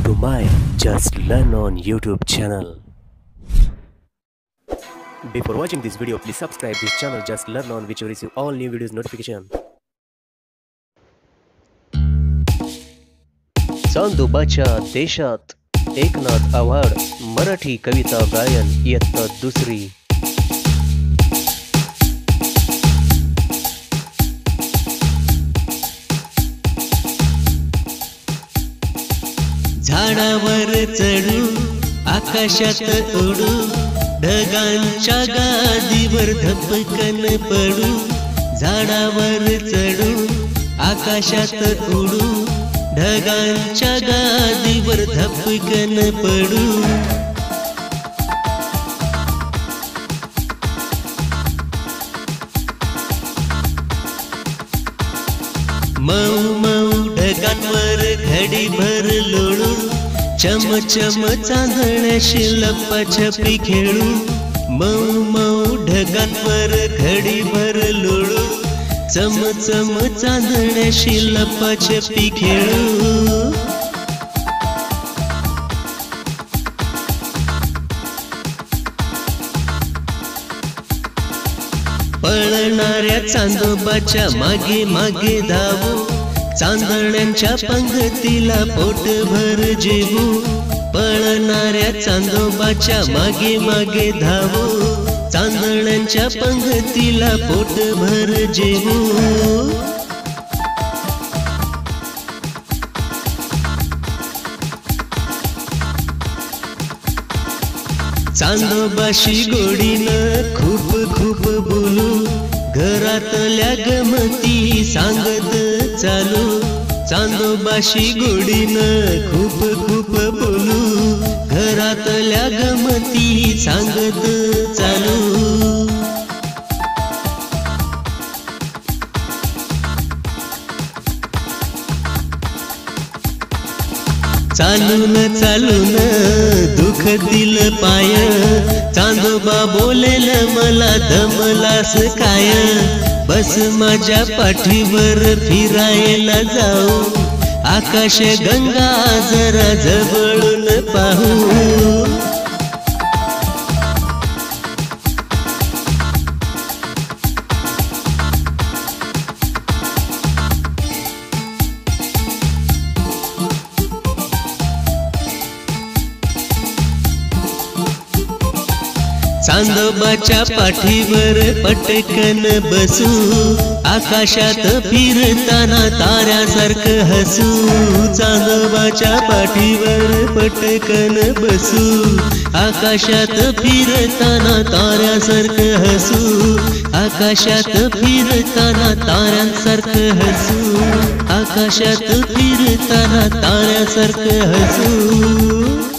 to my Just Learn on YouTube channel. Before watching this video, please subscribe this channel Just Learn on, which will receive all new videos notification. चांदोबाच्या देशात एकनाथ आव्हाड मराठी कविता गायन इयत्ता दुसरी. झाडावर चढू आकाशात उडू ढगांच्या गादीवर धपकन पडू. झाडावर चढू आकाशात उडू ढगांच्या गादीवर धपकन पडू. मऊ मऊ ढगांवर घडीभर लोळू चम चम चांदण्याशी लपाछपी खेळू. मऊ मऊ ढगांवर घडीभर लोळू चम चम चांदण्याशी लपाछपी खेळू. पळणाऱ्या चांदोबाच्या मागे मागे धावू चांदण्यांच्या पंगतीला पोटभर जेवू. पळणाऱ्या चांदोबाच्या मागे मागे धावू चांदण्यांच्या पंगतीला पोटभर जेवू. चांदोबाशी गोडीनं खूप खूप बोलू घरातल्या गमती सांगत चालू. चांदोबाशी गोडीनं खूप खूप बोलू घरातल्या गमती सांगत चालू. चालून चालून दुःख दिल पाय चांदोबा बोलेल मला दमलास काय. बस माझ्या पाठीवर फिरायला जाऊ आकाश गंगा जरा जवळून पाहू. चांदोबाच्या पाठीवर पटकन बसू आकाशात फिरताना ताऱ्यासारखं हसू. चांदोबाच्या पाठीवर पटकन बसू आकाशात फिरताना ताऱ्यासारखं हसू. आकाशात फिरताना ताऱ्यांसारखं हसू. आकाशात फिरताना ताऱ्यासारखं हसू.